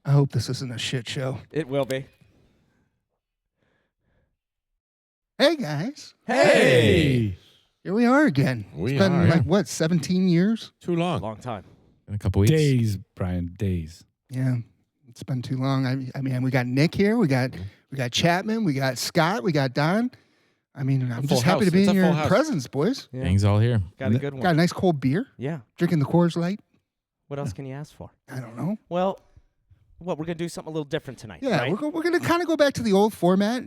I hope this isn't a shit show. It will be. Hey, guys. Hey! Here we are again. We It's been are. like, what, 17 years? Too long. Long time. In a couple weeks. Days, Brian, days. Yeah, it's been too long. I mean, we got Nick here. We got Chapman. We got Scott. We got Don. I mean, I'm just happy to be in your presence, boys. Yeah. Gang's all here. Got a good one. Got a nice cold beer. Yeah. Drinking the Coors Light. What else can you ask for? I don't know. Well, we're going to do something a little different tonight, Yeah, right? we're going to kind of go back to the old format.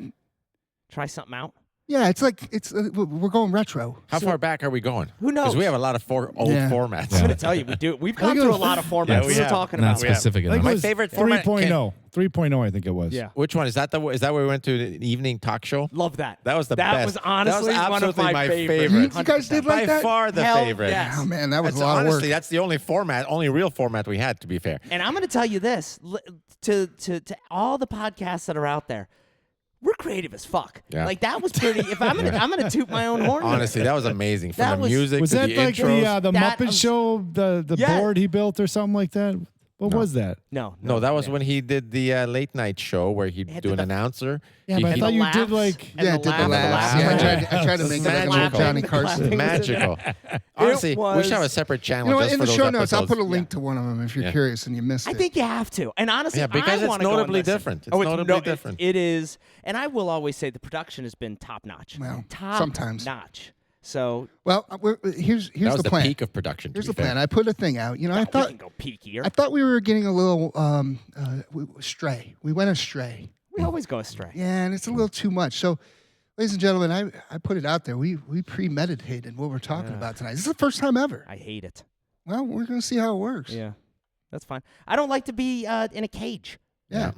Try something out. Yeah, it's like we're going retro. How far back are we going? Who knows? Because we have a lot of old formats. I'm going to tell you, we've gone through a lot of formats. we We're have. talking Not about specific I think enough. it My was favorite format 3.0. 3.0, I think it was. Yeah. Which one is that? Is that where we went to an evening talk show? Love that. That was the that best. Was honestly that was one of absolutely my favorite. You guys did like By that? far the Hell favorite. yes. Oh man, that was That's a lot of work. honestly, that's the only real format we had. To be fair, And I'm going to tell you this, to all the podcasts that are out there, we're creative as fuck. Yeah. Like that was pretty. If I'm gonna toot my own horn. honestly, that was amazing. From That the was- music Was to that the like intros. the That Muppet was- Show, the Yeah. board he built or something like that? What was that? No, No, that was yeah. when he did the late night show where he'd Had do the- an announcer. Yeah, He- but I he- thought the you laughs did like... and Yeah, the did the laugh and laughs. laugh. Yeah, I tried to It's make it like a little magical. Johnny Carson. magical. Honestly, we should have a was- separate channel You know what? just In for the those show notes, I'll episodes. put a link to one of them if you're Yeah. curious and you missed it. I think you have to. And honestly, Yeah, because I it's wanna go and notably listen. different. It's Oh, notably different. It is, and I will always say the production has been top notch. Well, top sometimes. notch. So Well, here's That was the the plan. peak of production. Here's to the be fair. plan. I put a thing out. You know, I we thought can go peakier. we were getting a little stray. We went astray. We always go astray. Yeah, and it's a little too much. So, ladies and gentlemen, I put it out there. We premeditated what we're talking about tonight. This is the first time ever. I hate it. Well, we're going to see how it works. Yeah, that's fine. I don't like to be in a cage. Yeah.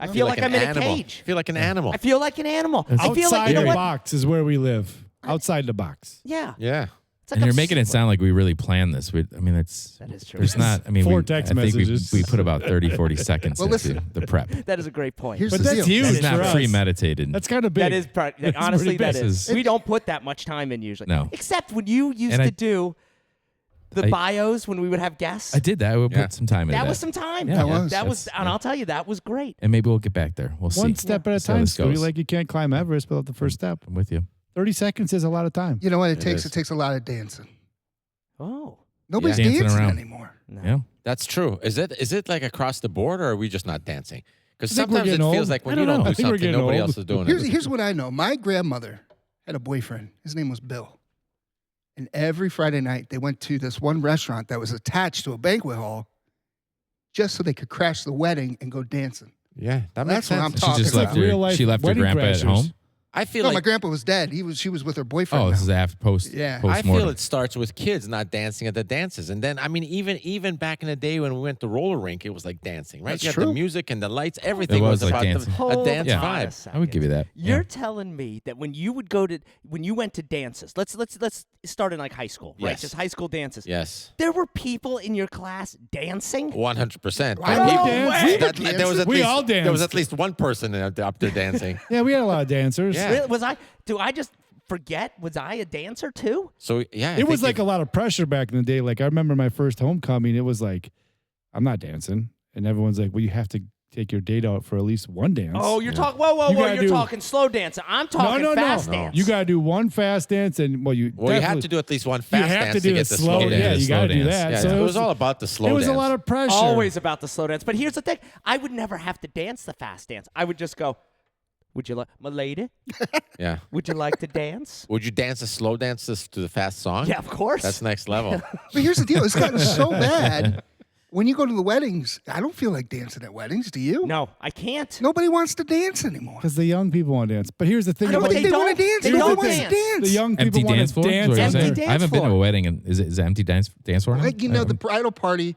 I feel like an I'm in a animal. cage. Feel like an animal. I feel like an animal. I feel Outside like, you know the what? box is where we live. Outside the box. Yeah. Yeah. It's like And I'm you're making it sound like we really planned this. I mean, it's That is true. There's not. I mean, Four we, text I think messages. we put about 30, 40 seconds Well, into listen. the prep. That is a great point. Here's But the that's deal. huge It's for not us. premeditated. That's kind of big. That is That's honestly pretty big. that is. This is- We don't put that much time in usually. No. Except when you used And to I- do the bios when we would have guests. I did that. I would Yeah. put some time into that that. was some time. Yeah, That yeah. was. That was, That's- and I'll tell you, that was great. And maybe we'll get back there. We'll see. One step at a See how time, this Scooty. goes. Like you can't climb Everest without the first step. I'm with you. 30 seconds is a lot of time. You know what it takes? is. It takes a lot of dancing. Oh. Nobody's Yeah. Dancing dancing around. anymore. No. Yeah. That's true. Is it like across the board, or are we just not dancing? Because I think we're sometimes it getting feels old. like when I you don't don't know. do I think we're something, getting nobody old. else is doing Here's what I know. My grandmother had a boyfriend. His name was Bill. And every Friday night, they went to this one restaurant that was attached to a banquet hall just so they could crash the wedding and go dancing. Yeah, that makes That's what I'm sense. She talking just about. left Real her. life She left her wedding grandpa crashers. at home. I feel No, my like grandpa was dead. She was with her boyfriend. Oh, now. this is after post. Yeah. I feel Post-mortem. it starts with kids not dancing at the dances, and then I mean even back in the day when we went to roller rink, it was like dancing, right? That's you had true. the music and the lights, everything was like about dancing. a Hold dance on vibe. I would give you that. You're Yeah. telling me that when you would when you went to dances, let's start in like high school, right? Yes. Just high school dances. Yes, There were people in your class dancing. 100%. I No danced. way. There was at We least all there was danced. at least one person up there dancing. Yeah, we had a lot of dancers. Yeah. Really? Do I just forget? Was I a dancer too? So yeah, It was like a lot of pressure back in the day. Like I remember my first homecoming, it was like, I'm not dancing. And everyone's like, well, you have to take your date out for at least one dance. Oh, you're talking. Whoa! You gotta You're do- talking slow dancing. I'm talking no, fast no. dance. You got to do one fast dance and Well, you have to do at least one you fast have dance to do get a the slow slow dance. dance. Yeah, you Slow got to do dance. that. Yeah, so it was all about the slow it was dance. a lot of pressure. always about the slow dance. But here's the thing: I would never have to dance the fast dance. I would just go. Would you like, my lady? Yeah. Would you like to dance? Would you dance a slow dance to the fast song? Yeah, of course. That's next level. But here's the deal. It's gotten so bad. When you go to the weddings, I don't feel like dancing at weddings. Do you? No, I can't. Nobody wants to dance anymore. Because the young people want to dance. But here's the thing I don't about think they want to dance. They Nobody don't wants to dance. dance. the young people Empty want dance to floor? dance. Is what you're Empty saying? dance I haven't been to a floor. wedding. And is it empty dance floor? now? Like, the bridal party,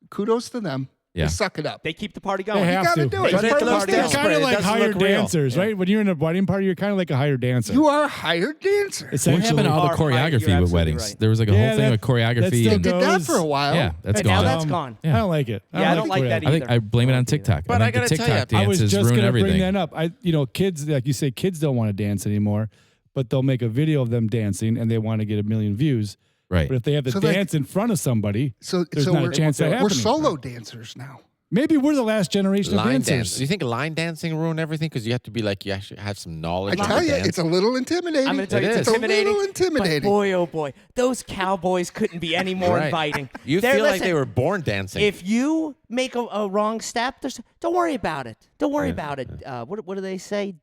kudos to them. Yeah. They suck it up. They keep the party They going. have gotta to. do it. But It's it part of looks the They're deal. desperate. kind of It like doesn't hired look real. dancers, right? When you're in a wedding party, you're kind of like a hired dancer. You are a hired dancer. What essentially. happened to all the Are hired, you're choreography with absolutely weddings? right. There was like a Yeah, whole thing that- with choreography. that still and, Did that goes- for a while. yeah, that's And now gone. that's gone. Yeah. I don't like it. Yeah, I don't like that I think either. I blame it on don't like TikTok. But I I think the gotta tell you, TikTok I was dances just ruin going to everything. bring that up. Kids, like you say, kids don't want to dance anymore, but they'll make a video of them dancing and they want to get 1 million views. Right. But if they have to So, like- dance in front of somebody, So, there's so not we're, a chance that we're happening. solo dancers now. Maybe we're the last generation of Line dancers. dance. Do you think line dancing ruin everything? Because you have to be like, you actually have some knowledge. I of tell the you, dance. it's a little intimidating. I'm going to tell you, It it's is. intimidating. It's a little intimidating. But boy, oh boy, those cowboys couldn't be any more Right. inviting. You They're- feel like listen, they were born dancing. If you make a wrong step, don't worry about it. Don't worry about it. What do they say?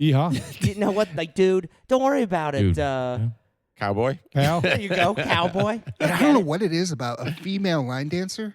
Yeehaw. You know what? Like, dude, don't worry about it. Dude. Yeah. Cowboy. Pal. There you go, cowboy. And I don't know what it is about a female line dancer.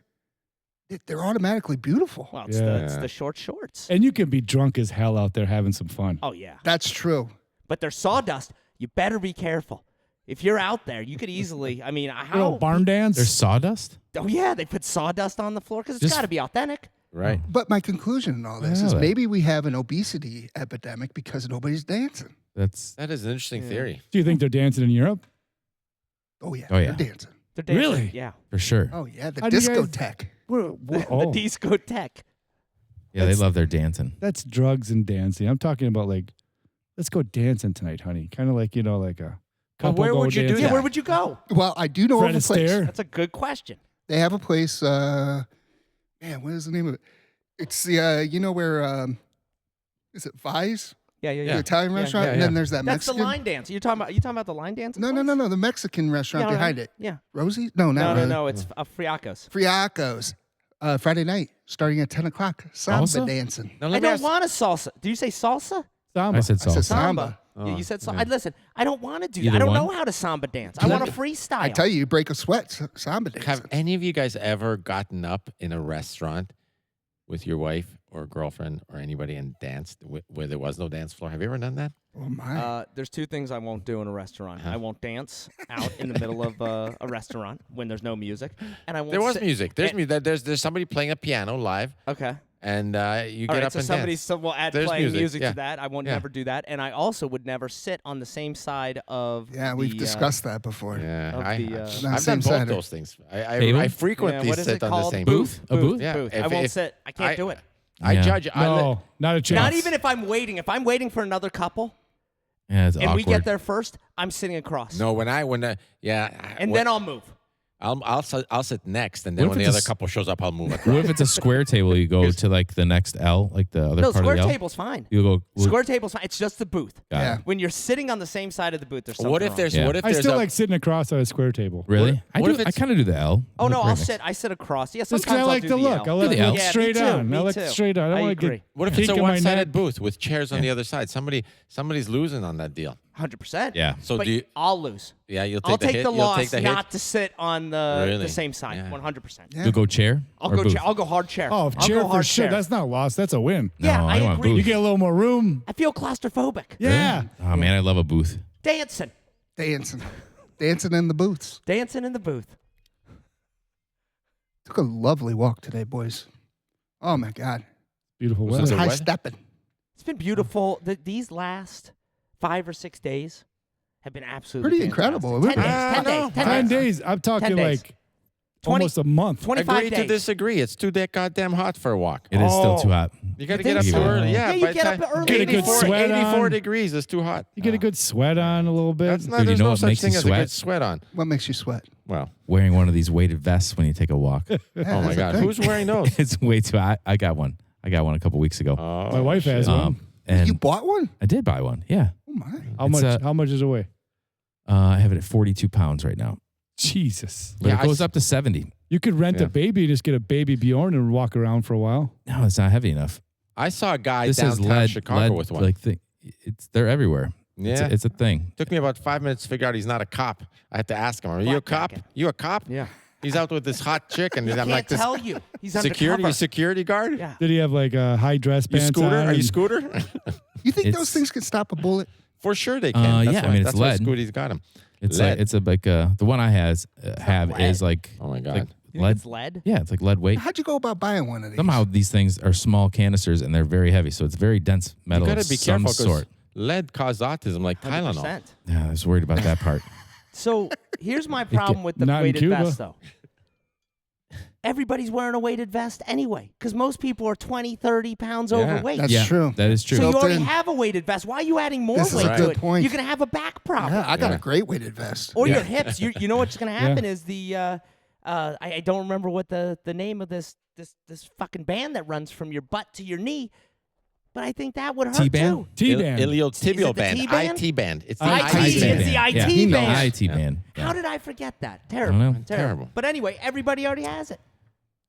They're automatically beautiful. Well, Yeah. it's the short shorts. And you can be drunk as hell out there having some fun. Oh, yeah. That's true. But they're sawdust. You better be careful. If you're out there, you could easily, I mean, how? Little barn dance. There's sawdust. Oh, yeah, they put sawdust on the floor because it's Just- got to be authentic. Right. But my conclusion in all this Yeah, is that- maybe we have an obesity epidemic because nobody's dancing. That's That is an interesting theory. Do you think they're dancing in Europe? Oh, yeah. Oh, yeah. They're dancing. They're dancing. Really? Yeah. for sure. Oh, yeah. The How do you guys- discotheque. The Oh, discotheque. Yeah, they love their dancing. that's drugs and dancing. I'm talking about like, let's go dancing tonight, honey. Kind of like, like a couple where go would you do dancing. Yeah, that? where would you go? Well, I do know Fred of a place. Astaire. That's a good question. They have a place. Man, what is the name of it? It's the where is it Vi's? Yeah. The Italian Yeah, restaurant, yeah, and then yeah. there's that That's Mexican. the line dance. You talking about the line dance? No, the Mexican restaurant behind it. Yeah. Rosie? No, not Rosie. No. It's Friacos. Friacos. Friday night, starting at 10 o'clock. Samba Salsa? dancing. Now, I let me don't ask- want a salsa. Do you say salsa? Samba. I said I said salsa. samba. Yeah, you said salsa. yeah. Listen, I don't want to do that. Either I don't one? know how to samba dance. I want a freestyle. I tell you, you break a sweat, samba dancing. Have any of you guys ever gotten up in a restaurant with your wife or girlfriend or anybody and danced where there was no dance floor? Have you ever done that? Oh, my. There's two things I won't do in a restaurant. Uh-huh. I won't dance out in the middle of a restaurant when there's no music, and I won't. There was sit- music. There's and- music. There's somebody playing a piano live, Okay. and you All get right, up so and somebody dance. will add There's playing music, yeah. to that. I won't Yeah. never do that, and I also would never sit on the same side of. Yeah, we've the, discussed that before. Yeah, of I, the, I've Not done same both side. those things. Table? I frequently what is sit it on called? the same Booth? A booth? Yeah, Booth. I if- won't if sit. I can't do it. I Yeah. judge. No, not a chance. Not even if I'm waiting. If I'm waiting for another couple Yeah, it's and awkward. we get there first, I'm sitting across. No, when And then I'll move. I'll sit next, and then What if when the it's other a s- couple shows up, I'll move What across. if it's a square table? You go to like the next L, like the other No, part square of the L. table's fine. You go. Square table's fine. It's just the booth. Got Yeah. it. When you're sitting on the same side of the booth, there's something What if wrong. there's Yeah. what if I there's still a, like sitting across at a square table. Really? What if I it's- kind of do the L. Oh no, Look I'll right sit. next- I sit across. Yeah, Just sometimes I I'll like do the the look. I L. like the it L. look Yeah, me straight too, on. me I like too. it straight on. I I don't want to agree. get what if kink it's a in my one-sided neck. booth with chairs on the other side? Somebody's losing on that deal. 100%. Yeah. So but do you? I'll lose. Yeah, you'll take I'll the take hit. the You'll loss take the hit. not to sit on the Really? same side. Yeah. 100%. Yeah. You go chair. I'll or go booth? chair. I'll go hard chair. Oh, I'll chair go for hard sure. chair. That's not a loss. That's a win. Yeah, No, I I want agree. booth. You get a little more room. I feel claustrophobic. Yeah. Oh man, I love a booth. Dancing. Dancing. Dancing in the booths. Dancing in the booth. Took a lovely walk today, boys. Oh, my God. Beautiful Was It was it weather. high weather? stepping. It's been beautiful. These last 5 or 6 days have been absolutely Pretty fantastic. incredible. 10 days. Ah, 10 no. days. 10 10 days. days. I'm talking 10 days. like 20 almost a month. 25 Agree days. to disagree. It's too goddamn hot for a walk. It is still too hot. You got to You get up think too so? early. Yeah, Yeah, you by the get up time- early. Get a good 84 sweat 84 on. degrees is too hot. You get a good sweat on a little bit. That's not. Dude, you There's know no what such makes thing you as a good sweat? sweat on. What makes you sweat? Well, Wearing one of these weighted vests when you take a walk. oh my that's the God, thing. who's wearing those? It's way too hot. I got one. I got one a couple weeks ago. Oh, My wife has one. And You bought one? I did buy one. Yeah. Oh, my. How It's, much? How much is it weigh? I have it at 42 pounds right now, Jesus. but Yeah, it I goes s- up to 70. You could rent Yeah. a baby and just get a baby Bjorn and walk around for a while. No, it's not heavy enough. I saw a guy This is downtown lead. Chicago lead with one. Like they're everywhere. Yeah. It's a thing. Took me about 5 minutes to figure out he's not a cop. I had to ask him, "Are you a Black cop? jacket. You a cop?" Yeah. He's out with this hot chick, and I'm Can't like, "This tell you. He's security, undercover. security guard? Yeah. Did he have like a high dress You pants scooter? on Are you and- scooter?" You think It's- those things can stop a bullet? For sure they can. That's yeah, I why, mean, it's that's why lead. Scooty's got him. It's Lead. like it's a like the one I have lead. is like Oh my God. like You think lead. it's lead? Yeah, it's like lead weight. How'd you go about buying one of these? Somehow these things are small canisters and they're very heavy, so it's very dense metal You of gotta be some careful sort. lead causes autism like Tylenol. 100%. Yeah, I was worried about that part. So here's my problem with the Not in weighted Cuba. vest, though. Everybody's wearing a weighted vest anyway, because most people are 20, 30 pounds Yeah. overweight. That's yeah, true. That is true. so you Built already in. have a weighted vest. Why are you adding more This is weight a to good it? point. You're going to have a back problem. Yeah, I got Yeah. a great weighted vest. Or Yeah. your hips. You know what's going to happen is the I don't remember what the name of this fucking band that runs from your butt to your knee, but I think that would hurt T-band? too. T-band. Iliotibial the band. T-band? IT band. It's the IT. IT It's band. the IT Yeah. He knows. band. IT band. How Yeah. did I forget that? I Terrible. don't know. Terrible. But anyway, everybody already has it.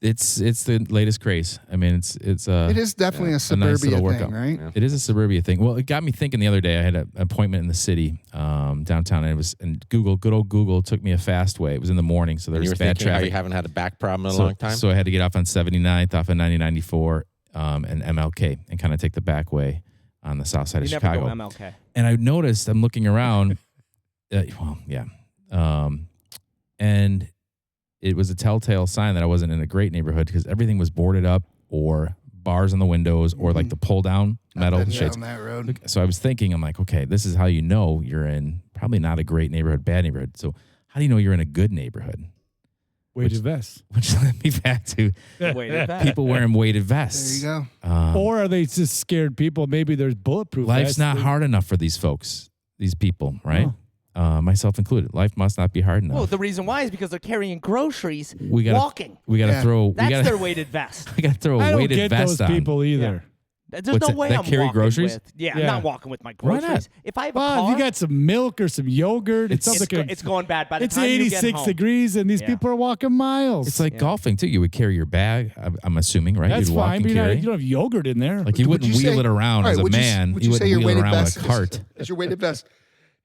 It's the latest craze. I mean, it's It is definitely a nice suburbia little thing, workout. right? Yeah. It is a suburbia thing. Well, it got me thinking the other day. I had an appointment in the city, downtown, and good old Google took me a fast way. It was in the morning, so there And you was were bad thinking how traffic. you haven't had a back problem in a long time? So I had to get off on 79th, off of 9094, and MLK, and kind of take the back way on the south side You of never Chicago. go MLK. And I noticed, I'm looking around, and it was a telltale sign that I wasn't in a great neighborhood because everything was boarded up or bars on the windows or like the pull down metal I've been shits. down that road. So I was thinking, I'm like, okay, this is how you know you're in probably not a great neighborhood, bad neighborhood. So how do you know you're in a good neighborhood? Weighted vests. Which led me back to Weighted vest. people wearing weighted There vests. you go. Or are they just scared people? Maybe there's bulletproof Life's vests. not hard enough for these folks, these people, right? Myself included. Life must not be hard enough. Well, the reason why is because they're carrying groceries, We gotta- walking. we got to Yeah. throw. That's we got their weighted vest. we got to throw I a don't weighted get vest those on. people either. There's What's no it- way that I'm carry walking groceries? with. Yeah, I'm Yeah. not walking with my Why not? groceries. If I have a Well, car, if you got some milk or some yogurt, it sounds it's, like it's going bad by the it's time you get 86 home. degrees and these Yeah. people are walking miles. It's like Yeah. golfing too. You would carry your bag. I'm assuming, right? that's You'd walk fine, and but carry. you don't have yogurt in there. Like you Would wouldn't you wheel say- it around all right, as a would man. Would you say wouldn't your wheel it weighted around vest with a cart. is your weighted vest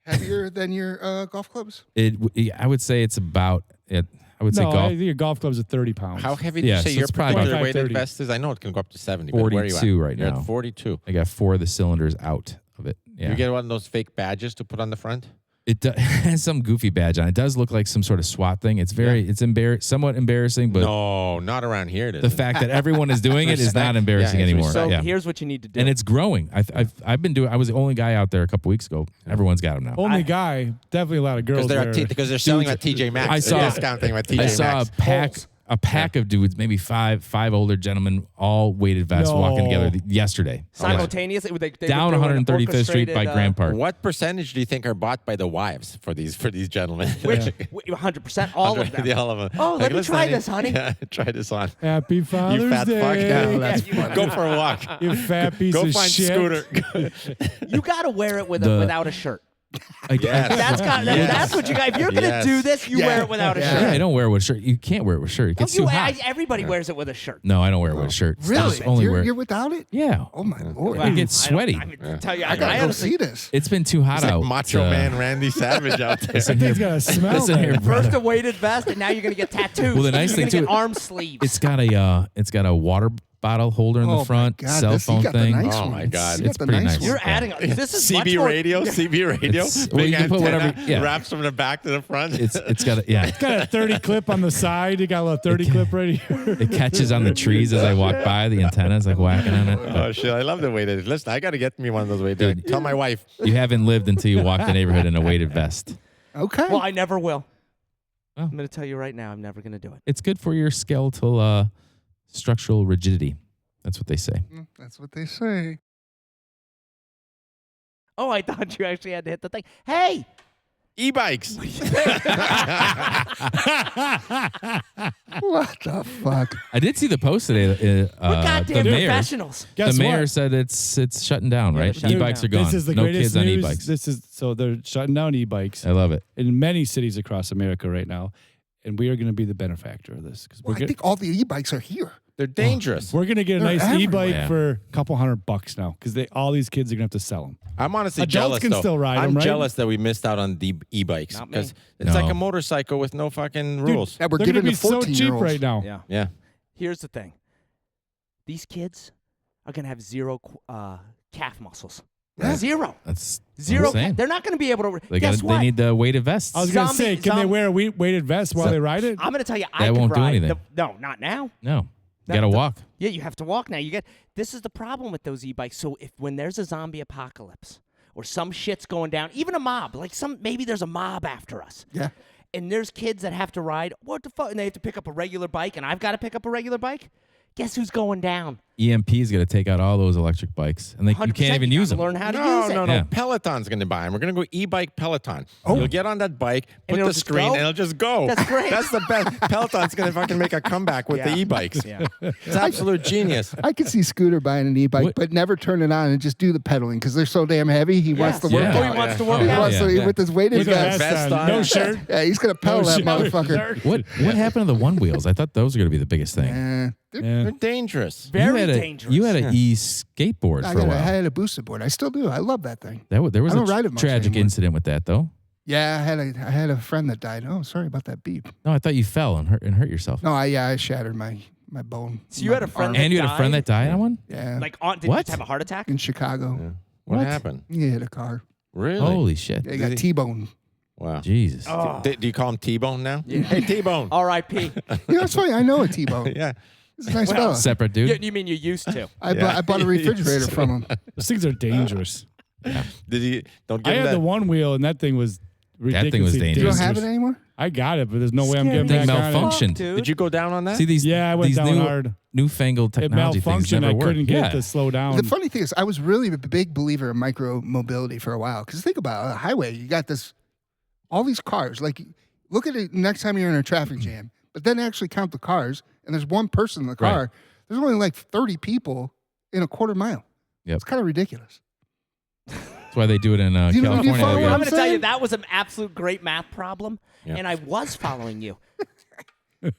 heavier than your golf clubs? I would say it's about. I would say no, I golf think your golf clubs are 30 pounds. How heavy do Yeah, you say so your it's probably particular about weighted 30. vest is? I know it can go up to 70. But where are you at? 42 right You're now. at 42. I got 4 of the cylinders out of it. Yeah. You get one of those fake badges to put on the front? It has some goofy badge on. It does look like some sort of SWAT thing. It's somewhat embarrassing, but No, not around here. It the isn't. fact that everyone is doing it is Respect. not embarrassing Yeah, it's anymore. So yeah. here's what you need to do. And it's growing. I've been doing. I was the only guy out there a couple weeks ago. Everyone's got them now. Only guy, definitely a lot of girls. Because they're selling at TJ Maxx. I They're saw- discounting at TJ I saw Maxx. a pack of dudes, maybe five older gentlemen, all weighted vests, walking together yesterday. simultaneously. They Down were doing 135th Street by orchestrated, Grand Park. What percentage do you think are bought by the wives for these gentlemen? Which 100%, all of them. All of them. Oh, let me listen, try this, honey. Yeah, try this on. Happy Father's You fat Day. fuck. Yeah, that's Yeah, Go for a walk. You fat piece Go of find shit. Scooter. You got to wear it The- without a shirt. Yes. That's what you got. If you're gonna Yes. do this, you wear it without a Yeah. shirt. Yeah, I don't wear it with a shirt. You can't wear it with a shirt. It gets too hot. Everybody wears it with a shirt. No, I don't wear it with a shirt. I Really? just only wear. You're without it? Yeah. Oh my lord! It gets sweaty. I tell you, I gotta go see this. It's been too hot It's like out. Macho Man Randy Savage out there. Listen here, It's got to smell. listen here, bad. brother. First a weighted vest, and now you're gonna get tattoos. Well, the nice you're thing, gonna too, get arm sleeves. It's got a water bottle holder in Oh, the my front, God, cell this- you phone got the thing. nice Oh, my ones. God. You It's got the pretty nice nice. ones. You're adding. This is much CB more- radio, CB radio. It's- well, you Big can put antenna, whatever- yeah. wraps from the back to the front. It's got a Got a 30 clip on the side. You got a little 30 clip right here. It catches on the trees as I walk by. The antenna is like whacking on it. Oh shit! I love the way that. Listen, I got to get me one of those weighted. Dude. Tell my wife. You haven't lived until you walk the neighborhood in a weighted vest. Okay. Well, I never will. Oh. I'm gonna tell you right now, I'm never gonna do it. It's good for your skeletal structural rigidity. That's what they say. That's what they say. Oh, I thought you actually had to hit the thing. Hey, E-bikes. What the fuck? I did see the post today. we're The goddamn mayor, professionals. Guess the mayor what? said it's shutting down, right? shutting E-bikes down. are gone. This is the No greatest kids on news. e-bikes. So they're shutting down e-bikes I love it. in many cities across America right now, and we are going to be the benefactor of this because Well, I think all the e-bikes are here. They're dangerous. we're going to get a They're nice everywhere. e-bike Yeah. for a couple $100 now because all these kids are going to have to sell them. I'm honestly Adults jealous. can though. still ride I'm 'em, right? jealous that we missed out on the e-bikes Not me. because it's No. like a motorcycle with no fucking rules. That we're They're going to giving be to so 14 cheap right now. Yeah. Yeah. Here's the thing. These kids are gonna have zero calf muscles. Yeah. Zero. That's Zero. insane. They're not gonna be able to. They Guess what? They need the weighted vests. I was going to Zombie- say, can they zombie- wear a weighted vest while they ride it? I'm gonna tell you, I That could won't do ride anything. no, not now. No, That- you gotta the- walk. Yeah, you have to walk now. This is the problem with those e-bikes. So when there's a zombie apocalypse or some shit's going down, even a mob, maybe there's a mob after us. Yeah. And there's kids that have to ride. What the fuck? And they have to pick up a regular bike, and I've got to pick up a regular bike. Guess who's going down? EMP is going to take out all those electric bikes, and you 100%, can't even use them. Learn how to No, use it. no. Yeah. Peloton's going to buy them. We're going to go e-bike Peloton. Oh. You'll get on that bike, And put it'll the just screen, go? and it'll just go. That's great. That's the best. Peloton's going to fucking make a comeback with the Yeah. e-bikes. Yeah. It's absolute genius. I could see Scooter buying an e-bike, What? but never turn it on and just do the pedaling because they're so damn heavy. He wants to work Yeah. Oh, out. he wants to Yeah. work He Oh, out. wants to, yeah. with his weighted With a vest. vest on. on. No shirt. Yeah, he's gonna pedal that shirt. motherfucker. What happened to the one wheels? I thought those were going to be the biggest thing. They're- Yeah. They're dangerous. Very dangerous. You had an e-skateboard I for a while. had a boosted board. I still do. I love that thing. There was I don't a ride it much tragic anymore. incident with that, though. Yeah, I had a friend that died. Oh, sorry about that beep. No, I thought you fell and hurt yourself. No, I shattered my bone. So you had a friend arm. And you had a friend that died on one? Yeah, Like, did What? you just have a heart attack? in Chicago. What What? happened? He hit a car. Really? Holy shit. Yeah, he got T-bone. Wow. Jesus. Oh. Do you call him T-Bone now? Hey, T-Bone. R.I.P. You know, it's funny. I know a T-bone. Yeah. He's a nice Well, fella. Separate dude? You mean you used to? I bought a refrigerator from him. Those things are dangerous. Did he? Don't I give him had that. the one wheel, and that thing was ridiculously thing was You dangerous. don't have it anymore? I got it, but there's no way I'm Scary. getting Thing back on it. malfunctioned. Dude. Did you go down on that? See these? Yeah, I went these down hard. newfangled It technology things malfunctioned. never I work. couldn't get yeah. it to slow down. The funny thing is, I was really a big believer in micro mobility for a while. Because think about it, a highway, you got all these cars. Like, look at it next time you're in a traffic jam, but then actually count the cars, and there's one person in the car. Right. There's only like 30 people in a quarter mile. Yep. It's kind of ridiculous. That's why they do it in Do you California. follow I'm what going I'm to tell you, saying? that was an absolute great math problem, Yeah. and I was following you.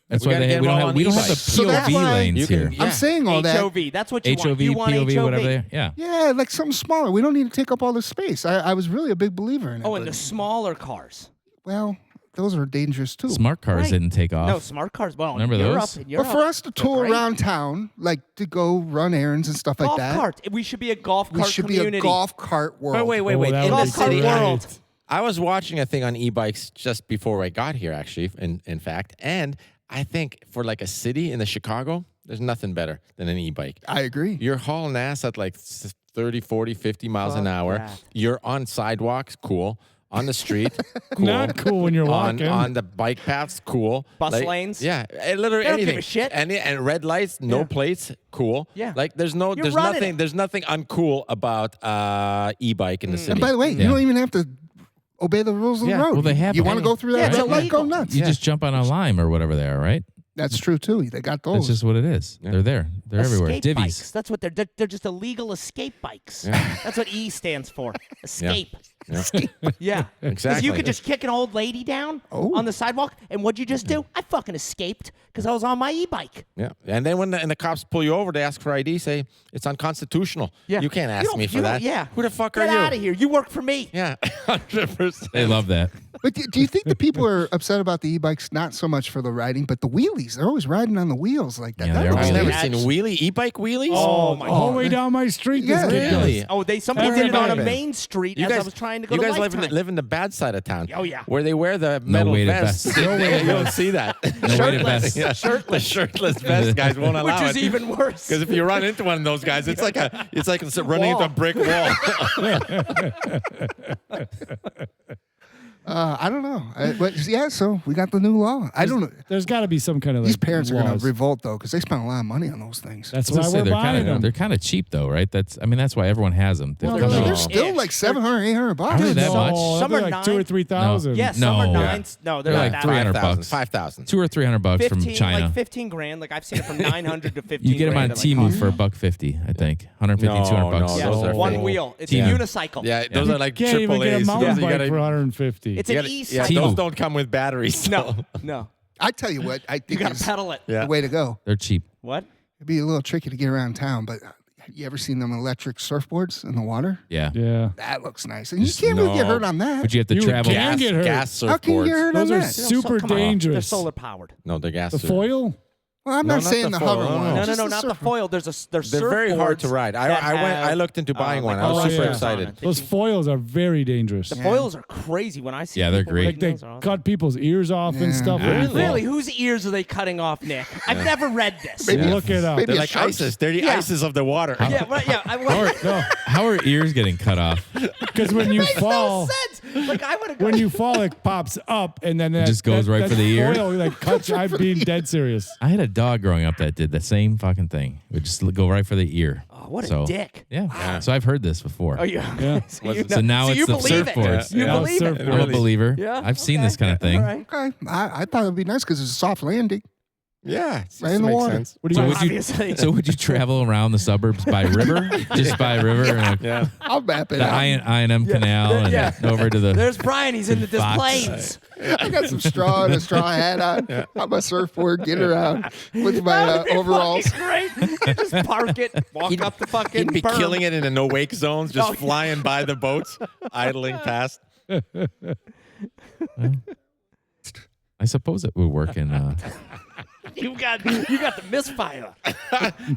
That's We why gotta they get we them don't all have on we don't have the e-bikes. So that's POV why lanes you can- here. Yeah. I'm saying all that. HOV. That's what you want. HOV, You want POV, HOV. whatever they yeah. Yeah, like something smaller. We don't need to take up all this space. I was really a big believer in it. Oh, and but- the smaller cars. well, those are dangerous too. Smart cars Right. didn't take off. No, smart cars. Well, Remember in Europe, those? in But Europe, for us to they're tour great. around town, like to go run errands and stuff like golf that, cart. We should be a golf we cart should community. be a golf cart world. Wait. Oh, In that the would be golf cart city, great. world. I was watching a thing on e-bikes just before I got here, actually, in fact. And I think for like a city in the Chicago, there's nothing better than an e-bike. I agree. You're hauling ass at like 30, 40, 50 miles an Fuck hour. that. You're on sidewalks, cool. On the street, cool. Not cool when you're on, walking. on the bike paths, cool. Bus lanes? Yeah, literally They don't give anything. a shit. And red lights, no Yeah. plates, cool. Yeah. Like there's You're running nothing it. there's nothing uncool about e-bike in the city. And by the way, Yeah. you don't even have to obey the rules of the Yeah. road. Well, they have You them. want to go through Yeah, that it's red light? Go illegal. nuts. You just jump on a lime or whatever they are, right? That's true too. They got those. That's just what it is. Yeah. They're there. They're everywhere. Escape Divvies. bikes. That's what they're. They're just illegal escape bikes. Yeah. That's what E stands for. Escape. Yeah. Yeah. Because Exactly. you could just kick an old lady down Oh. on the sidewalk, and what'd you just do? I fucking escaped because I was on my e-bike. Yeah, and then when the cops pull you over, they ask for ID. Say it's unconstitutional. Yeah. You can't ask don't- me for you don't- that. Yeah. Who the fuck Get are you? out of here. You work for me. Yeah, 100%. They love that. But do you think the people are upset about the e-bikes not so much for the riding, but the wheelies? They're always riding on the wheels like that. Yeah, That they're looks I've always- never nice. seen wheelie e-bike wheelies. Oh, my All the God. way down my street. Yeah, this kid does. really? Oh, somebody Every did it on a day. main street as I was trying to go you to guys Lifetime. live in the bad side of town. Oh, yeah. where they wear the metal weighted vests. vests. No way, you don't see that. No weighted vests. Yeah, the shirtless vest guys won't Which allow is it. even worse. Because if you run into one of those guys, it's like running into a brick wall. I don't know. But yeah, so we got the new law. I don't know. There's got to be some kind of These like, parents are going laws. to revolt though because they spend a lot of money on those things. That's I was why gonna say, we're they're buying them. they're kind of cheap though, right? That's why everyone has them. They've Well, come they're- out- They're still Ish. like $700, $800 bucks. Are they that No, much? they're Some are like 2,000 or 9. 3,000. Yeah, some are No. nines. No, they're They're not like that 300 bad. bucks. 5,000. $200 or $300 from 15, China. like 15 grand. Like I've seen it from 900 to 15. You get them on grand at, Temu like, for $150, I think. 150, No, 200 bucks. no, Yeah, those are one fake. wheel. It's a Temu. unicycle. Yeah, those are like You can't even triple get a A's. mountain Those you bike gotta- for 150. It's you an gotta- e-cycle. yeah, those Temu. don't come with batteries. No, no. I tell you what, I You think gotta is pedal it. Yeah. the way to go. They're cheap. What? It'd be a little tricky to get around town, but you ever seen them electric surfboards in the water? Yeah. Yeah. That looks nice. And Just you can't really get no. hurt on that. But you have to You travel. can get hurt. Gas How can you surfboards. get hurt Those on are that? super Come on. dangerous. They're solar powered. No, they're gas. The foil? Well, I'm No, not not saying the the foil. hover No, one. no. No, just no, the not the surfer. foil. There's They're very hard to surfboards ride. that I have, looked into buying one. I like was Oh, super yeah. excited. Those foils are very dangerous. The Yeah. foils are crazy. When I see Yeah, they're people great. riding Like they those, are awesome. cut people's ears off and Yeah. stuff. with Really? the foil. Really? Whose ears are they cutting off, Nick? I've never read this. Maybe Look it up. Maybe They're a like shark's- ISIS. They're the Yeah. ISIS of the water. Yeah, right, yeah. How How are ears getting cut off? Because when you fall, Like I would have. when you fall, it pops up and then It just goes right for the ear? Foil, like cuts. I'm being dead serious. I had a dog growing up that did the same fucking thing. It would just go right for the ear. Oh, what a So, dick. Yeah. So I've heard this before. Oh yeah. Yeah. So now it's you the believe it. surfboards. You Yeah. believe it. Surfboard. I'm a believer. Yeah. I've seen okay. this kind of thing. All right. Okay. I thought it would be nice because it's a soft landing. Yeah, it Right in the makes water. sense. What do So you? would you? Obviously. So would you travel around the suburbs by river? Just by river, and like Yeah. I'll map it the out. I&M Canal, and Yeah. over to the. There's Brian. He's in the Fox. planes. I got some straw and a straw hat on. On my surfboard, get around with my overalls. Great. You just park it, walk up the fucking. He'd be berm. killing it in the no-wake zones, just Oh, yeah. flying by the boats, idling past. I suppose it would work in. You got the misfire.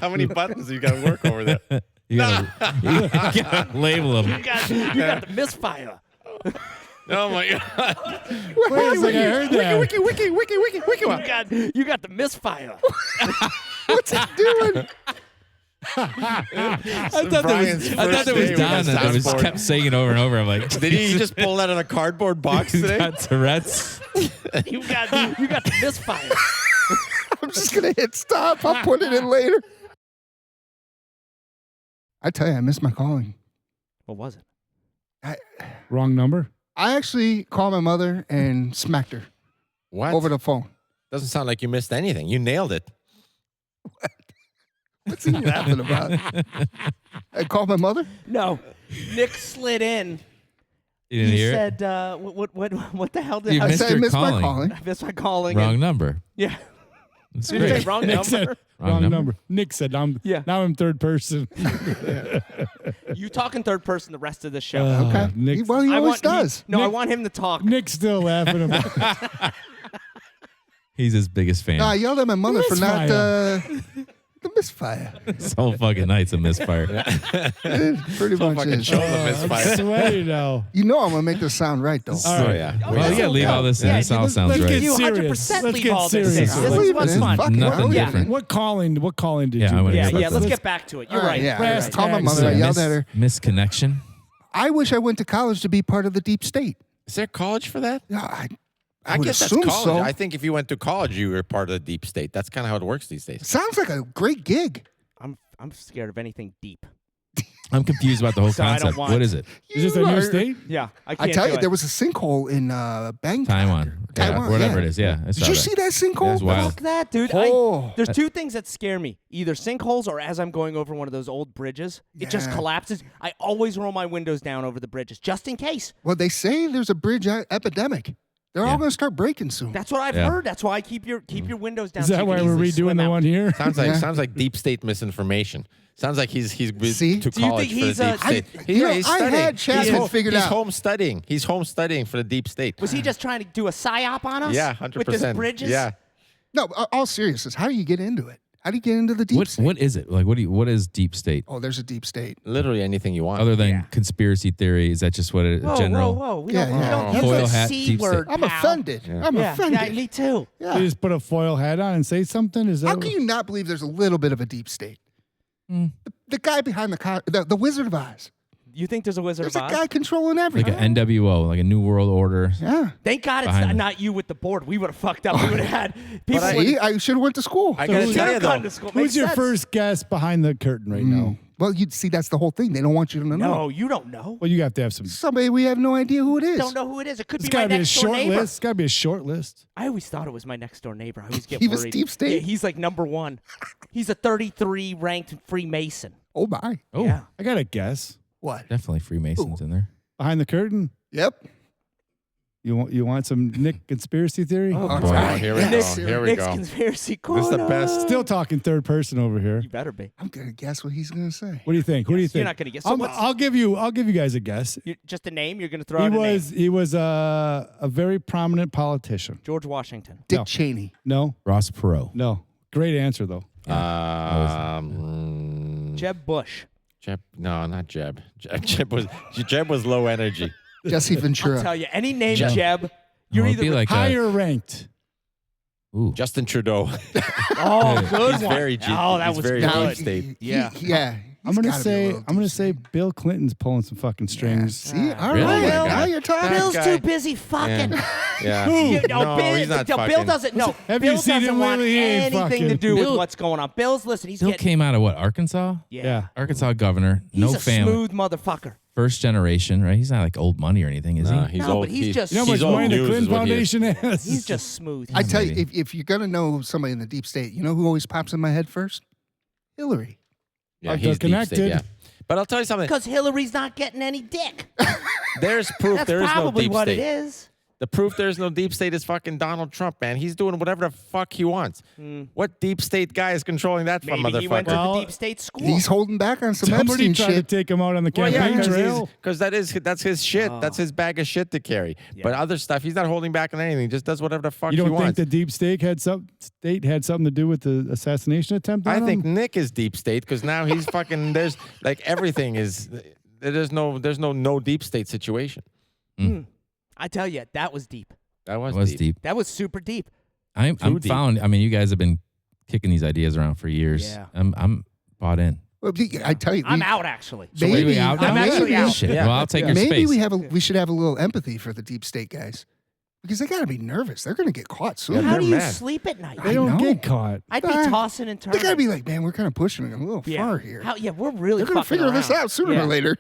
How many buttons you got to work over there? You gotta label them. You got the misfire. Oh my god! Wait a second, I heard that. You got the misfire. What's it doing? I thought there Brian's was, I thought first there was day with Don a that was soundboard. kept saying it over and over. I'm like, Did he just pull that out of a cardboard box he's today? got Tourette's. You got the misfire. I'm just gonna hit stop. I'll put it in later. I tell you, I missed my calling. What was it? Wrong number. I actually called my mother and smacked her What? over the phone. Doesn't sound like you missed anything. You nailed it. What's he laughing about? I called my mother. No. Nick slid in. You didn't He hear said, what the hell did You I missed said I your missed my calling. calling. I missed my calling? it? Wrong and- number. Yeah. That's Did you say great. wrong Nick number? said Wrong wrong number. number. Nick said I'm. Yeah. Now I'm third person. You talk in third person the rest of the show. Okay. Nick, Well, he I always want does. I Nick- want him to talk. Nick's still laughing about. He's his biggest fan. No, I yelled at my mother for not Misfire. the misfire. This whole fucking night's a misfire. Pretty much Fucking is. show the I'm misfire. sweating now. You know I'm gonna make this sound right though. All Oh right. yeah. Oh, Well, yeah. yeah, leave all this in. Yeah, This all let's- sounds let's right. get You serious. 100% Let's leave get all this serious. in. This This is was fun. fun. Fuck it. Nothing I don't give a- different. What calling did Yeah, you? I wanna Yeah, hear about yeah. Let's this. get back to it. You're All right. Yeah, Brass I called my tags. mother. I This yelled at her. Misconnection. I wish I went to college to be part of the deep state. Is there college for that? Yeah, I would guess that's assume college. so. I think if you went to college, you were part of the deep state. That's kind of how it works these days. Sounds like a great gig. I'm scared of anything deep. I'm confused about the whole So I don't concept. want- What is it? Is this a new state? Yeah, I I can't tell do you, it. there was a sinkhole in Bangkok. Taiwan. Yeah, Taiwan, whatever yeah. it is. Yeah. I saw Did you that. see that sinkhole? That's wild. Fuck that, dude. Oh. There's two things that scare me: either sinkholes or as I'm going over one of those old bridges, it just Yeah. collapses. I always roll my windows down over the bridges just in case. Well, they say there's a bridge epidemic. They're Yeah. all going to start breaking soon. That's what I've Yeah. heard. That's why I keep your windows down. Is so that you why can we're easily redoing swim the out. one here? Yeah. Sounds like deep state misinformation. Sounds like he's See? to Do you college think for he's, the deep I- state. you know, He's I studying. had Chapman figured he's out. home studying. He's home studying for the deep state. Was he just trying to do a psyop on us? Yeah, With his 100%. bridges? Yeah. No, all seriousness. How do you get into it? How do you get into the deep state? What is it? Like, what is deep state? Oh, there's a deep state. Literally anything you want. Other than Yeah. conspiracy theory, is that just what it Whoa, general? whoa, whoa. We Yeah, don't, we yeah. don't use Foil the hat, C deep state. word, I'm pal. offended. I'm Yeah, offended. yeah, me too. You Yeah. just put a foil hat on and say something? Is that How can you not believe there's a little bit of a deep state? The guy behind the Wizard of Oz. You think there's a Wizard There's of a Oz? guy controlling Like everything. an NWO, like a New World Order. Yeah. Thank God it's Behind not you with the board. We would have fucked up. We would have had people. See, I should have went to school. I gotta who's- tell you Should've gone though. to school. Who's Makes your sense. first guest behind the curtain right now? Well, you see, that's the whole thing. They don't want you to know. No, you don't know. Well, you have to have some. Somebody we have no idea who it is. Don't know who it is. It could It's be my got to be a next door short neighbor. list. It's got to be a short list. I always thought it was my next door neighbor. I always get He worried. was deep state? Yeah, he's like number one. He's a 33 ranked Freemason. Oh my. Oh, Yeah. I got a guess. What? definitely Freemasons in there. Behind the curtain. Yep. You want some Nick conspiracy theory? Oh, All Oh, right. here we go. Nick's- Here we Nick's go. conspiracy corner. This is the best. Still talking third person over here. You better be. I'm gonna guess what he's gonna say. What do you think? Who do you Yes, think? you're not gonna guess. So I'll, what's- I'll give you guys a guess. Just a name. You're going to throw He out a was name. a very prominent politician. George Washington. Dick No. Cheney. No, Ross Perot. no. Great answer though. Jeb Bush. Jeb. No, not Jeb. Jeb was low energy. Jesse I'll Ventura. tell you, any name Jeb. Jeb, you're Oh, it'd either be like Higher ranked. Justin Justin Trudeau. oh, good He's one. very deep. Oh, that He's was very good. Now, deep state. Yeah. Yeah. I'm gonna gotta be a little say Bill Clinton's pulling some fucking strings. See, all Really? right. Oh my Now God. you're talking. That Bill's guy- too busy fucking. Yeah. No, Bill, he's not Bill fucking. doesn't. No, Have Bill you seen doesn't him want lately? He ain't anything to fucking- do with Bill- what's going on. Bill's listen. He's Bill getting. came out of what, Arkansas? Yeah. Arkansas governor, He's no a family, smooth motherfucker. first generation, right? He's not like old money or anything, is No, he? he's No, old. but he's just- You know how much he's old money the news is Clinton what he is. Foundation has? He's just smooth. I tell you, Maybe. if you're gonna know somebody in the deep state, you know who always pops in my head first? Hillary. Yeah, They're he's deep connected. state, yeah. But I'll tell you something. Because Hillary's not getting any dick. There's proof That's there is no probably deep what state. it is. The proof there's no deep state is fucking Donald Trump, man. He's doing whatever the fuck he wants. What deep state guy is controlling that from, Maybe he went to motherfucker? the Well, deep state school. He's holding back on some Somebody Epstein tried to shit. take him out on the Well, campaign yeah, trail. because that's his shit. That's his bag of shit to carry. But other stuff, he's not holding back on anything. He just does whatever the fuck You he don't think wants. the deep state had something to do with the assassination attempt on I him? think Nick is deep state because now he's fucking. There's like everything is. There's no deep state situation. I tell you, that was deep. That was, It was deep. That was super deep. I'm deep. found. I mean, you guys have been kicking these ideas around for years. Yeah. I'm bought in. Well, I tell you, I'm out actually. So what are we out I'm now? actually out. Shit. Yeah. Well, I'll take your maybe space. we should have a little empathy for the deep state guys because they got to be nervous. They're going to get caught soon. Yeah, How they're do you mad. sleep at night? They don't know. get caught. I'd be Ah, tossing and They turning. got to be like, man, we're kind of pushing it a little yeah. far here. Yeah, we're really They're going to fucking figure this around. out sooner Yeah. or later.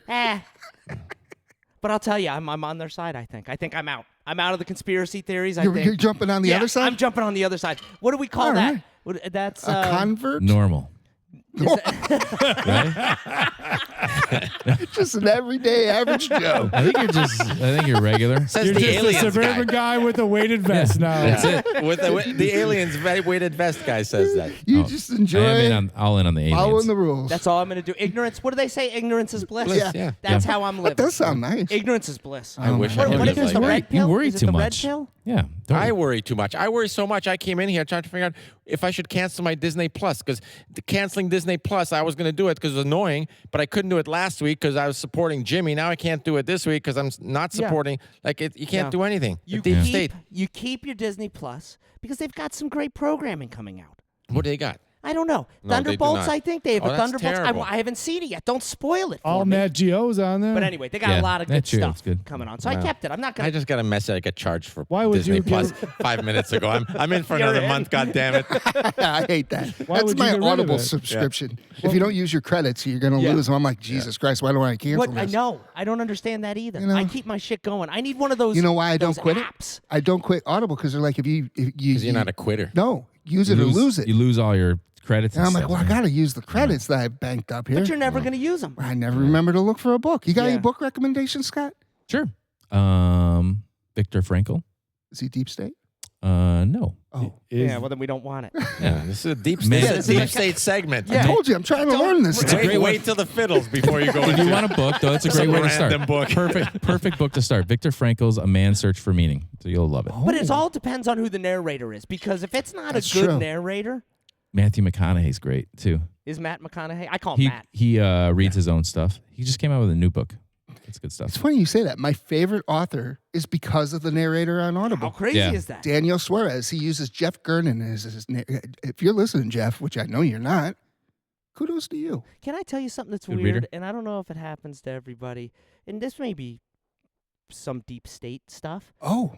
But I'll tell you, I'm on their side. I think I'm out. I'm out of the conspiracy theories. You're jumping on the Yeah, other side? I'm jumping on the other side. What do we call All that? right. That's A convert? Normal. right? Just an everyday average Joe. I think you're regular. Says You're the just a aliens suburban guy with a weighted vest now. That's it. With the aliens weighted vest guy says that. You just I enjoy am all in on the aliens. following the rules. That's all I'm going to do. Ignorance. What do they say? Ignorance is bliss. Bliss, yeah. That's Yeah. how I'm that living. does sound nice. Ignorance is bliss. I wish What, I what could is this? live The like red that. You pill? worry Is it too the red much. pill? Yeah. Don't I worry too much. I worry so much. I came in here trying to figure out if I should cancel my Disney Plus because canceling Disney Plus, I was going to do it because it was annoying, but I couldn't do it last week because I was supporting Jimmy. Now I can't do it this week because I'm not Yeah. supporting. Like you can't Yeah. do anything. You The deep keep, state. you keep your Disney Plus because they've got some great programming coming out. What do they got? I don't know. No, they do Thunderbolts, not. I think. They have Oh, a that's Thunderbolts. terrible. I haven't seen it yet. Don't spoil it for All me. Nat Geo's on there. But anyway, they got Yeah, a lot of Nat good Geo's stuff good. coming on. So I Wow. kept it. I'm not going I to. just got a message I got charged for Why would Disney you Plus get- 5 minutes ago. I'm in for You're another in. month. God damn it! I hate that. Why That's would you my get rid of Audible it? subscription. If you don't use your credits, you're going to Yeah. lose them. I'm like, Jesus Christ, why don't I cancel What? this? I know. I don't understand that either. You know? I keep my shit going. I need one of those. You know why I don't those quit apps. it? I don't quit Audible because they're like, if you Because you're not a quitter. no, use it or lose it. You lose all your credits. And I'm like, stuff, well, I man. got to use the credits that I banked up here. But you're never going to use them. I never remember to look for a book. You got any Yeah. book recommendations, Scott? Sure. Victor Frankl. Is he deep state? No. Oh, Yeah, well, then we don't want it. Yeah, this is a deep Man. state, Yeah, this is deep state segment. I told you, I'm trying to learn this. It's a stuff. great Wait till the fiddles before you go If into you want a book, though, it's a great Some way to start. random book. Perfect book to start. Victor Frankl's A Man's Search for Meaning. So you'll love it. But it all depends on who the narrator is. Because if it's not That's a good true. narrator, Matthew McConaughey's great too. is Matt McConaughey? I call him He Matt. he reads his own stuff. He just came out with a new book. It's good stuff. It's funny you say that. My favorite author is because of the narrator on How Audible. crazy Yeah. is that? Daniel Suarez. He uses Jeff Gernon as his if you're listening, Jeff, which I know you're not, kudos to you. Can I tell you something that's Good weird? reader. And I don't know if it happens to everybody. And this may be some deep state stuff. Oh,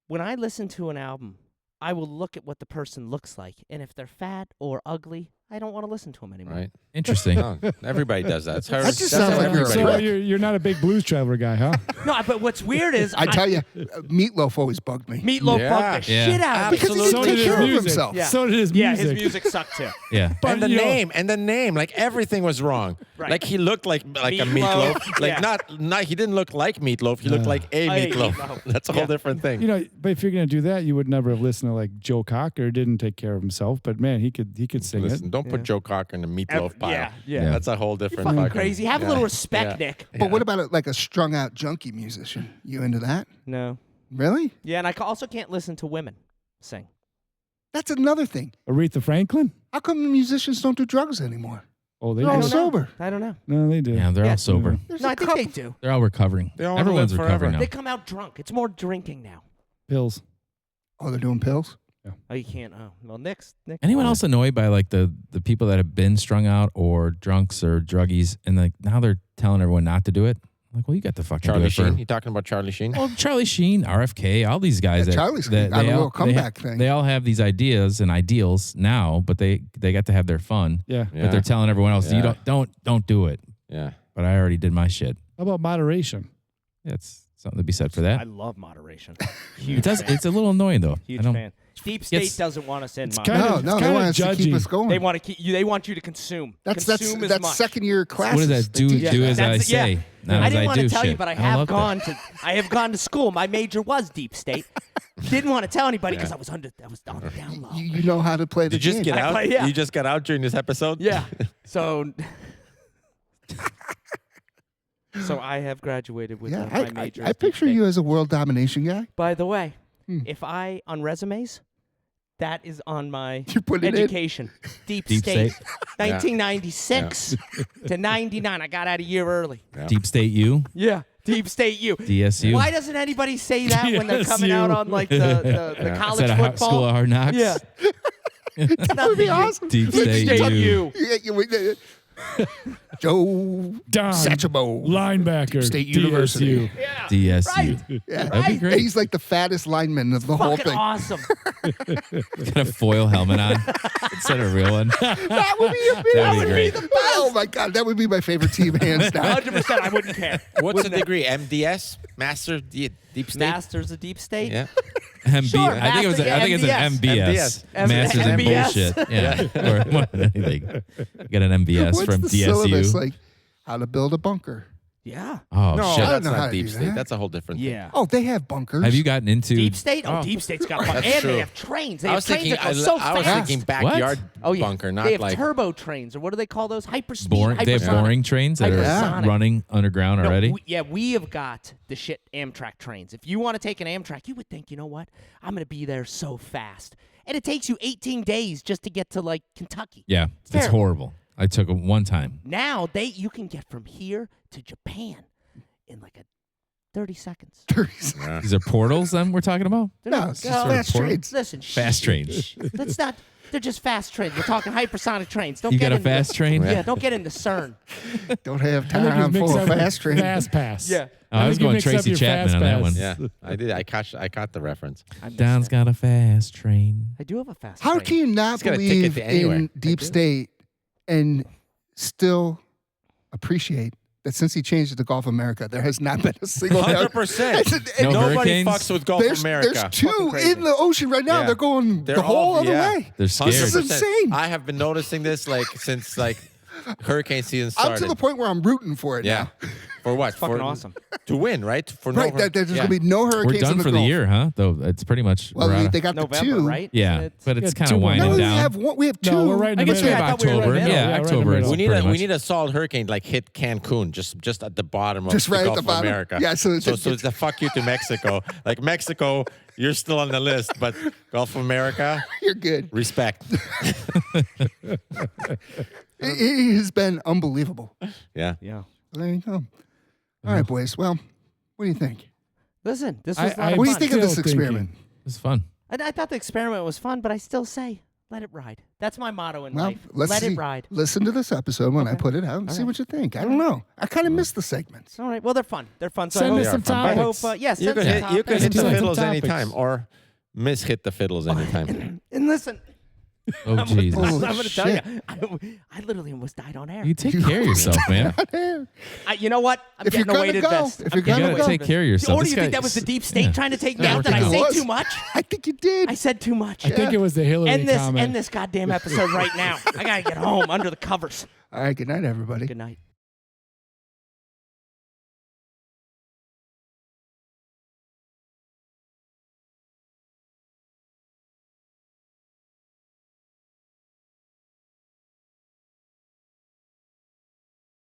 When I listen to an album, I will look at what the person looks like. And if they're fat or ugly, I don't want to listen to them anymore. Right? Interesting. No, everybody does that. It's hard. That just That's sounds how like you're a everybody So prick. does. you're not a big blues traveler guy, huh? No, but what's weird is I tell you, Meatloaf always bugged me. Meatloaf Yeah. bugged the Yeah. shit out of me. Because he Absolutely. didn't take care of music. himself. Yeah. So did his Yeah, music. his music sucked too. Yeah. And the you know- name, like everything was wrong. Right. Like he looked like a Meatloaf. meatloaf. Like Yeah. not he didn't look like meatloaf. He looked like a A meatloaf. meatloaf. That's a whole different thing. You know, but if you're gonna do that, you would never have listened to like Joe Cocker. Didn't take care of himself, but man, he could sing Listen, it. don't put Joe Cocker in the meatloaf pile. yeah. That's a whole You're different fucking fucking crazy. Have a little respect, Yeah. Nick. But what about like a strung out junkie musician? You into that? No. Really? Yeah, and I also can't listen to women sing. That's another thing. Aretha Franklin? How come the musicians don't do drugs anymore? Oh, they They're all do. sober. I don't know. No, they do. Yeah, they're Yeah. all sober. There's No, a I think couple. they do. They're all recovering. They all wanna Everyone's live forever. recovering now. They come out drunk. It's more drinking now. Pills. Oh, they're doing pills? Oh, you can't. Oh, well, Nick. Anyone else annoyed by like the people that have been strung out or drunks or druggies and like now they're telling everyone not to do it? Like, well, you got the fucking Charlie do it for- Sheen. You talking about Charlie Sheen? Well, Charlie Sheen, RFK, all these guys. Yeah, that, Charlie's that got a they little all- comeback thing. They all have these ideas and ideals now, but they got to have their fun. Yeah. Yeah. But they're telling everyone else, Yeah. you don't do it. Yeah. But I already did my shit. How about moderation? That's something to be said for I that. love moderation. It does. It's a little annoying though. Huge I don't. fan. Deep State It's- doesn't want us in. it's Mom. kinda- No, it's no, they kinda want us to keep judgy. us going. They want to keep you. They want you to consume. That's consume as that's much. second year classes. What is that? Do They teach as I That's- say, yeah. not I as didn't I want do. to tell shit. you, but I don't have love that. gone to. I have gone to school. My major was Deep State. Didn't want to tell anybody because I was on the down low. You know how to play the Did you just game. get out? play- yeah. You just got out during this episode? Yeah. So. So I have graduated with Yeah, my major. I is Deep picture State. you as a world domination guy. By the way, Hmm. if I on resumes, that is on my You put it in. education. Deep Deep State. State. 1996 to 99. I got out a year early. Yeah. Deep State U, Yeah. Deep State U. DSU. Why doesn't anybody say that when they're coming out DSU. on like the college Is that a football? school of hard knocks? Yeah. That would be awesome. Deep Deep State State U. U. Joe Don. Satchamo. Linebacker. State University. DSU. Yeah. DSU. Right. Yeah. That'd be Right. great. He's like the fattest lineman of the whole Fucking thing. awesome. Got a foil helmet on instead of a real one. That would be That'd be great. Oh my god, that would be my favorite team hands down. 100%. I wouldn't care. What's the degree? MDS? Master Deep State? Masters of Deep State. Yeah. MB, Sure, I think it was. I think it's an MBS. MBS. Masters in MBS. bullshit. Yeah. Or more than anything. Get an MBS What's from the syllabus DSU. like? How to build a bunker. Yeah. Oh No, shit. I don't that's know how not to Deep do State. that. That's a whole different thing. Yeah. Oh, they have bunkers. Have you gotten into Deep State? Oh, Deep State's got fun. That's And true. they have trains. They I have was trains thinking, that go so I was fast. thinking backyard Oh, yeah. bunker, not they have like. turbo trains, or what do they call those? Hyperspeed. boring? They have hypersonic. boring trains that are Hypersonic. running underground No, already. we have got the shit Amtrak trains. If you want to take an Amtrak, you would think, you know what? I'm going to be there so fast. And it takes you 18 days just to get to, like, Kentucky. Yeah, it's terrible. horrible. I took it one time. Now, you can get from here to Japan in, like, 30 seconds. Yeah. These are portals. Then we're talking about No, it's just Go. fast Portal. trains. Listen, fast trains. Let's not. They're just fast trains. We're talking hypersonic trains. Don't You get got a into fast train? Yeah, don't get into CERN. Don't have I think he's time mixed for a up with fast train. Fast pass. Yeah. Oh, I was think you going mixed up Tracy your Chapman fast on that pass. one. Yeah, I did. I caught the reference. I missed Don's it. got a fast train. I do have a fast How train. can you not He's got a ticket believe to anywhere. in Deep State and still appreciate that since he changed it to Gulf America, there has not been a single 100%. No Nobody hurricanes? fucks with Gulf America. There's two Fucking crazy. in the ocean right now. Yeah. They're going They're the whole all- other yeah. way. They're scared. This is 100%. insane. I have been noticing this since hurricane season started. I'm to the point where I'm rooting for it Yeah. now. For what? Fucking for, awesome. To win, right? For Right, no that there's yeah. going to be no hurricanes We're done in the for the Gulf. year, huh? Though it's pretty much. Well, we're out of- they got November, the two. right? yeah, Isn't it? but it's Yeah, kind 2 of months. No, winding we down. have one. We have two. No, we're right in I the guess middle. we have October. we were right in the Yeah, middle. right in the October. middle. is We need pretty we much- need a solid hurricane like hit Cancun, just at the bottom of Just the right at Gulf the of bottom. America. Yeah, so so it's a fuck you to Mexico. Like Mexico, you're still on the list, but Gulf of America, You're good. respect. It has been unbelievable. Yeah. Yeah. There you go. All right, boys. Well, what do you think? Listen, this was a lot I- of What do you fun. think of this Still experiment? thinking. It's fun. I thought the experiment was fun, but I still say, let it ride. That's my motto in Well, life. let's Let see. it ride. Listen to this episode when I Okay. put it out and All see right. what you think. I don't know. I kind of missed the segments. All right. Well, they're fun. They're fun. So Send I us hope, some I hope, topics. yes, You send could some hit topics. the Some fiddles topics. anytime or miss-hit the fiddles anytime. And listen, Oh Jesus! I'm Oh, going to tell shit. you, I literally almost died on air. You take care of yourself, man. You know what? I'm If you're getting away gonna to go, this. if I'm you're getting gonna away You gotta to take this. care of yourself. Or do This you think guy- that was the deep state yeah. trying to take me Not out? Did I working say out. too much? I think you did. I said too much. I think it was the Hillary comment. End this goddamn episode right now. I gotta get home under the covers. All right. Good night, everybody. Good night.